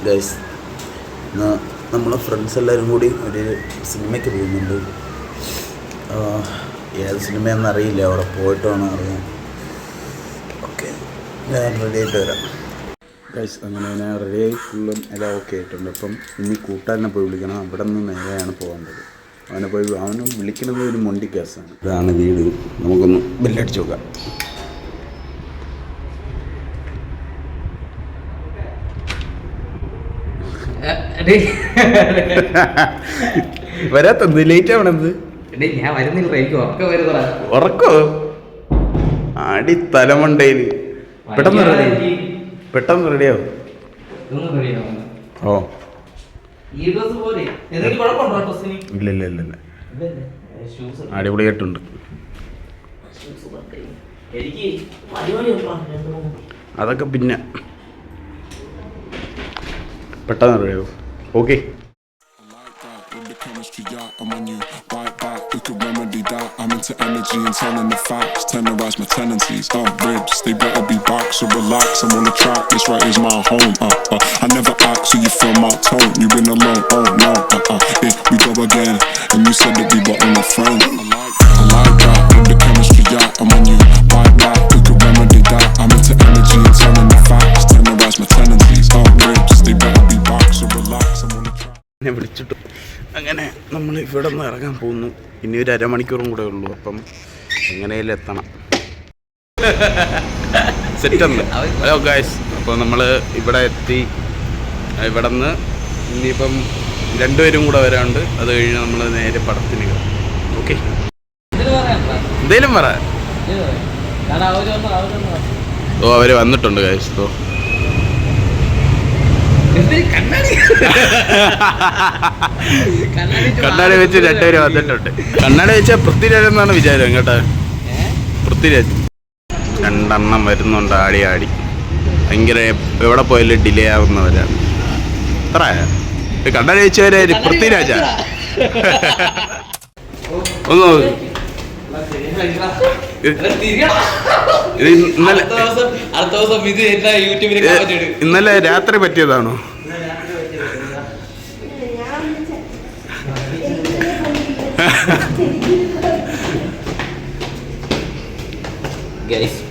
Guys ഇന്ന് നമ്മളെ friends എല്ലാവരും കൂടി ഒരു സിനിമയ്ക്ക് പോകുന്നുണ്ട്. ഏത് സിനിമയെന്ന് അറിയില്ല, അവിടെ പോയിട്ട് വേണം അറിയാം. ഓക്കെ, ഞാൻ റെഡി ആയിട്ട് വരാം. ഗൈസ് അങ്ങനെ ഞാൻ റെഡിയായി ഫുള്ളും എല്ലാം ഓക്കെ ആയിട്ടുണ്ട്. അപ്പം ഇനി കൂട്ടുകാരനെ പോയി വിളിക്കണം. അവിടെ നിന്ന് നേരെയാണ് പോകേണ്ടത്. അവനെ വിളിക്കുന്നത് ഒരു മൊണ്ടി കേസാണ്. ഇതാണ് വീട്. നമുക്കൊന്ന് ബെല്ലടിച്ച് നോക്കാം. വരാത്തത് ലേറ്റ് ആവണത്. ഞാൻ വരുന്നില്ല, എനിക്ക് ഉറക്കോ അടി തലമണ്ടയില്. പെട്ടെന്ന് റെഡിയാവും. ഓ ഇല്ല അടിപൊളിയായിട്ടുണ്ട്. അതൊക്കെ പിന്നെ പെട്ടെന്ന് റെഡിയാവും. Okay, I'm on you, bite back, we could remedy that. I'm into energy and telling the facts, tenderize my tendencies. Ribs, they better be back, so relax. I'm on the track, this right is my home. I never act, so you feel my tone. You've been alone, oh no. Yeah, we go again, and you said that we were only friends. I like that, with the chemistry, yeah. I'm on you, bite back, we could remedy that. I'm into energy and telling the facts, tenderize my tendencies. Ribs, they better be back, so relax. I'm on the track. വിളിച്ചിട്ടു. അങ്ങനെ നമ്മൾ ഇവിടെ നിന്ന് ഇറങ്ങാൻ പോകുന്നു. ഇനി ഒരു അരമണിക്കൂറും കൂടെ ഉള്ളൂ. അപ്പം എങ്ങനെയാലും എത്തണം. സെറ്റല്ലേ? ഹലോ ഗായ്സ്, അപ്പോൾ നമ്മൾ ഇവിടെ എത്തി. ഇവിടെ നിന്ന് ഇനിയിപ്പം 2 പേരും കൂടെ വരാനുണ്ട്. അത് കഴിഞ്ഞ് നമ്മൾ നേരെ പടത്തിന് കയറും. ഓക്കെ, എന്തേലും പറ. ഓ അവർ വന്നിട്ടുണ്ട് ഗായ്സ്. ഓ കണ്ണാടി വെച്ച് 2 പേര് വന്നിട്ടുണ്ട്. കണ്ണാടി വെച്ച പൃഥ്വിരാജ് എന്നാണ് വിചാരം കേട്ടോ. പൃഥ്വിരാജ് 2 എണ്ണം വരുന്നുണ്ട്. ആടി ഭയങ്കര എവിടെ പോയാലും ഡിലേ ആവുന്നവരാണ്. എത്ര കണ്ണാടി വെച്ചവരെ പൃഥ്വിരാജാ. ഒന്ന് ഇന്നലെ രാത്രി പറ്റിയതാണോ?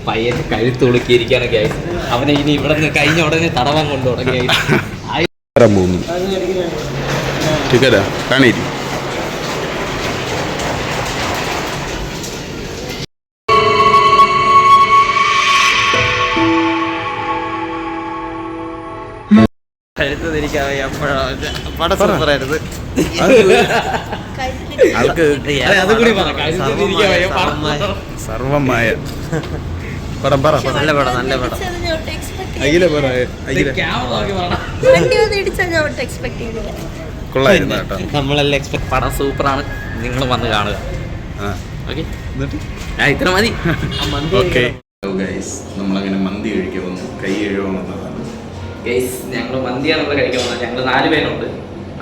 പയ്യന് കഴുത്ത് ഒളുക്കിയിരിക്കാണ് ഗൈസ്. അവനെ ഇനി ഇവിടെ നിന്ന് കഴിഞ്ഞ ഉടനെ തടവാൻ കൊണ്ടുപോകണം. കാണീരി സർവമായ പടം പറ. നല്ല പടം, നല്ല പടം. കൊള്ളായിരുന്നു കേട്ടോ. നമ്മളെല്ലാം എക്സ്പെക്ട്. പടം സൂപ്പറാണ്, നിങ്ങൾ വന്ന് കാണുക. ഇത്ര മതി. ഓക്കെ ഗൈസ്, നമ്മളങ്ങനെ മന്തി കഴിക്കാൻ വന്നു. കൈ കഴുകാമെന്നതാണ് ഗൈസ്. ഞങ്ങൾ മന്തിയാണല്ലോ കഴിക്കാൻ വന്നത്. ഞങ്ങൾ 4 പേരുണ്ട്.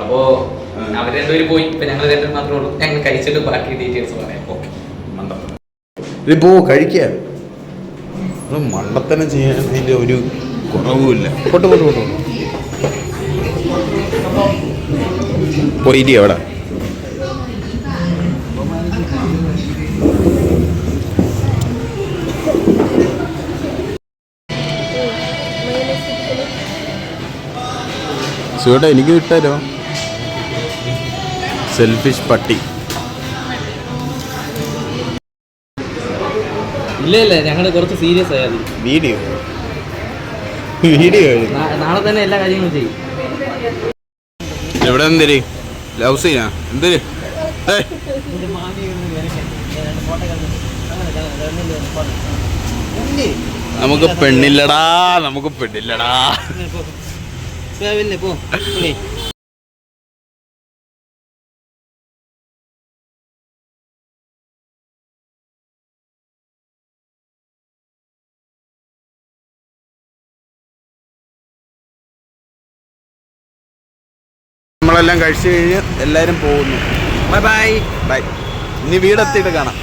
അപ്പോൾ അവർ 2 പേര് പോയി. ഇപ്പം ഞങ്ങൾ 2 മാത്രമേ ഉള്ളൂ. ഞങ്ങൾ കഴിച്ചിട്ട് ബാക്കി ഡീറ്റെയിൽസ് പറയാം. ഓക്കെ, ഇതിപ്പോ കഴിക്കുക. മണ്ടത്തനം ചെയ്യാൻ ഒരു കുറവുമില്ല. പോയി അവിടെ സുഖേട്ടാ, എനിക്ക് കിട്ടാലോ. സെൽഫിഷ് പട്ടി. ഇല്ല ഞങ്ങൾ കുറച്ച് സീരിയസ് ആയാൽ വീഡിയോ നാളെ തന്നെ എല്ലാ കാര്യങ്ങളും ചെയ്യും. എവിടെ എന്തേര് ലവ് സീനാ എന്തേര്? നമുക്ക് പെണ്ണില്ലടാ. നമ്മളെല്ലാം കഴിച്ചു കഴിഞ്ഞ് എല്ലാവരും പോകുന്നു. ബൈ. ഇനി വീടെത്തിയിട്ട് കാണാം.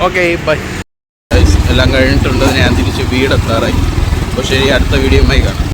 Okay bye. എല്ലാം കഴിഞ്ഞിട്ടുണ്ട്. ഞാൻ തിരിച്ച് വീടെത്താറായി. അപ്പോൾ ശരി, അടുത്ത വീഡിയോയുമായി കാണാം.